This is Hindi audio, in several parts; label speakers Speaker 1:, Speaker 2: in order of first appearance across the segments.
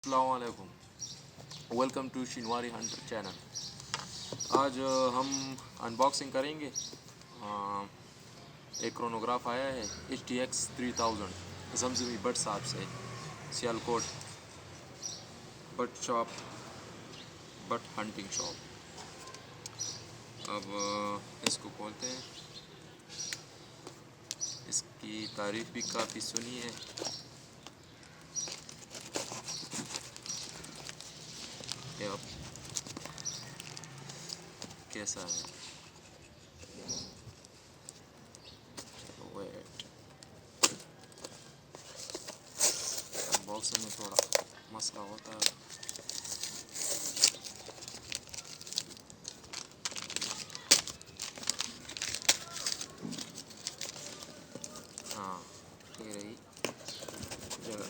Speaker 1: अस्सलामुअलैकुम, welcome to Shinwari hunter channel. आज हम अनबॉक्सिंग करेंगे। एक क्रोनोग्राफ आया है HTX3000 जमजमी बट साहब से, Sialkot but shop, but hunting shop. अब इसको खोलते हैं। इसकी तारीफ भी काफ़ी सुनी है। अब कैसा है, वेट अनबॉक्सिंग में थोड़ा मसला होता है। हाँ, ये रही जगह।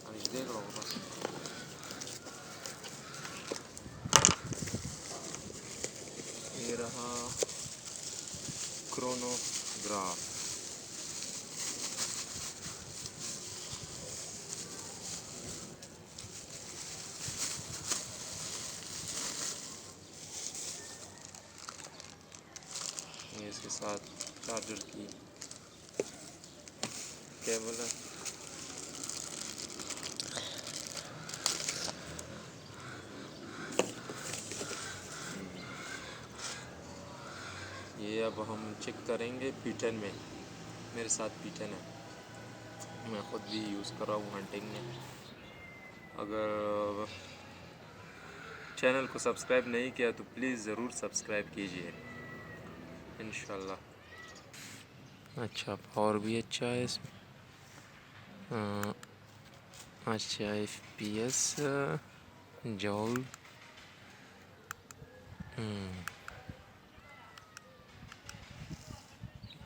Speaker 1: अब देख लो बस। ये रहा क्रोनोग्राफ। ये इसके साथ चार्जर की केबल है। ये अब हम चेक करेंगे P10 में। मेरे साथ P10 है, मैं ख़ुद भी यूज़ कर रहा हूँ हंटिंग में। अगर चैनल को सब्सक्राइब नहीं किया तो प्लीज़ ज़रूर सब्सक्राइब कीजिए इंशाल्लाह। अच्छा, पावर भी अच्छा है इसमें। अच्छा, FPS, जॉल,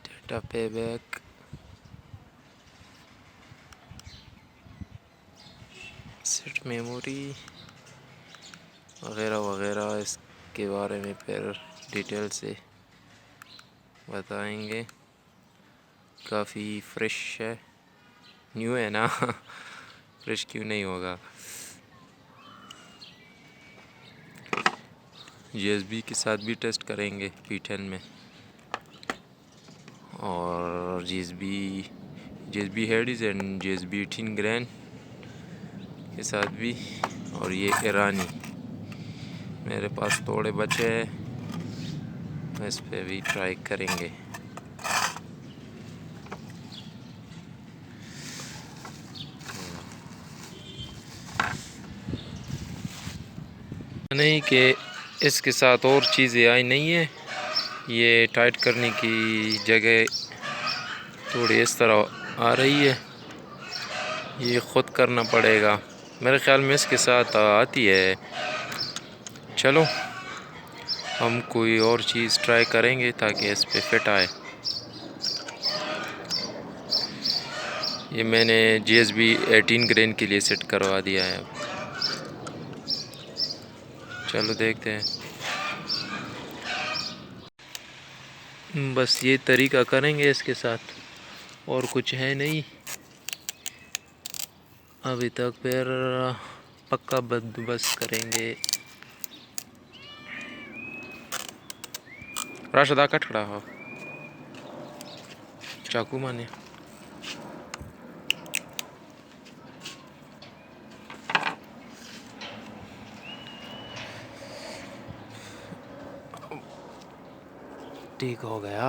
Speaker 1: data payback, set memory वगैरह वगैरह। इसके बारे में फिर डिटेल से बताएंगे। काफ़ी फ्रेश है, न्यू है ना फ्रेश क्यों नहीं होगा। USB के साथ भी टेस्ट करेंगे P10 में, और GSB हेडिस एंड GSB 18 ग्रैंड के साथ भी। और ये ईरानी मेरे पास थोड़े बचे हैं, इस पे भी ट्राई करेंगे। नहीं कि इसके साथ और चीज़ें आई नहीं है। ये टाइट करने की जगह थोड़ी इस तरह आ रही है, ये ख़ुद करना पड़ेगा। मेरे ख़्याल में इसके साथ आती है। चलो हम कोई और चीज़ ट्राई करेंगे ताकि इस पे फिट आए। ये मैंने GSB 18 ग्रेन के लिए सेट करवा दिया है। चलो देखते हैं। बस ये तरीका करेंगे इसके साथ, और कुछ है नहीं अभी तक। फिर पक्का बंदोबस्त करेंगे। राशदा कट खड़ा हो चाकू माने। ठीक हो गया।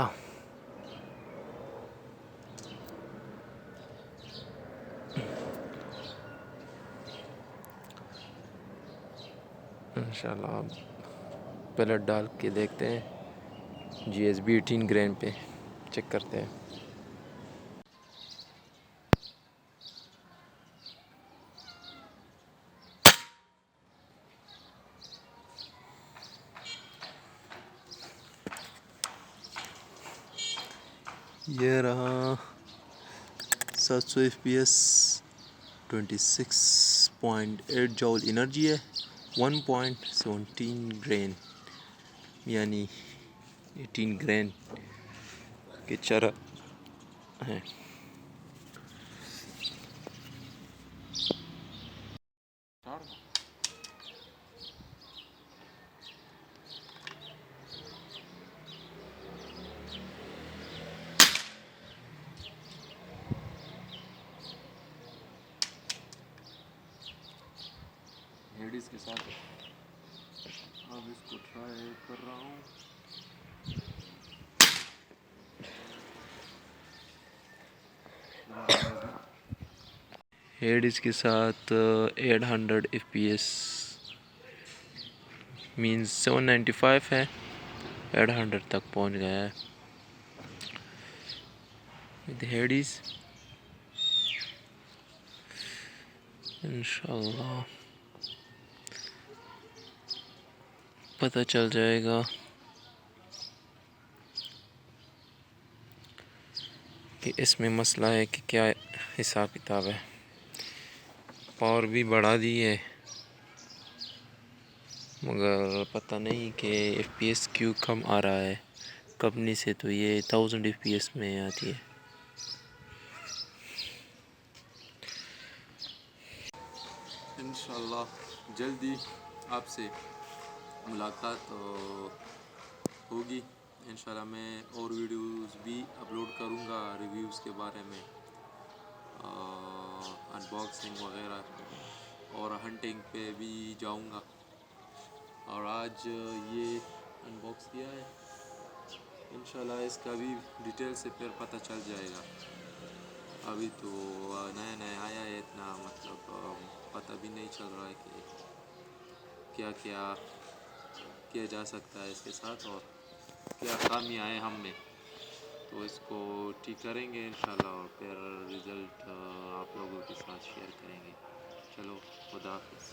Speaker 1: इंशाल्लाह प्लेट डाल के देखते हैं। GSB 18 ग्रेन पे चेक करते हैं। ये रहा 700 FPS, 26.8 जॉल एनर्जी है, 1.17 ग्रेन यानी 18 ग्रेन के चरा है। हेडिस के साथ अब इसको ट्राई कर रहा हूँ। हेडिस के साथ 800 FPS मीन्स 795 है, 800 तक पहुँच गया है विद हेडिस। इंशाल्लाह पता चल जाएगा कि इसमें मसला है कि क्या हिसाब किताब है। पावर भी बढ़ा दी है मगर पता नहीं कि FPS क्यों कम आ रहा है। कंपनी से तो ये 1000 FPS में आती है। इंशाल्लाह जल्दी आपसे मुलाकात होगी। इंशाल्लाह मैं और वीडियोस भी अपलोड करूँगा रिव्यूज़ के बारे में, अनबॉक्सिंग वगैरह, और हंटिंग पे भी जाऊँगा। और आज ये अनबॉक्स किया है, इंशाल्लाह इसका भी डिटेल से फिर पता चल जाएगा। अभी तो नया नया आया है, इतना मतलब पता भी नहीं चल रहा है कि क्या क्या किया जा सकता है इसके साथ और क्या खामियां हैं हम में। तो इसको ठीक करेंगे इंशाल्लाह और फिर रिज़ल्ट आप लोगों के साथ शेयर करेंगे। चलो, खुदा हाफिज़।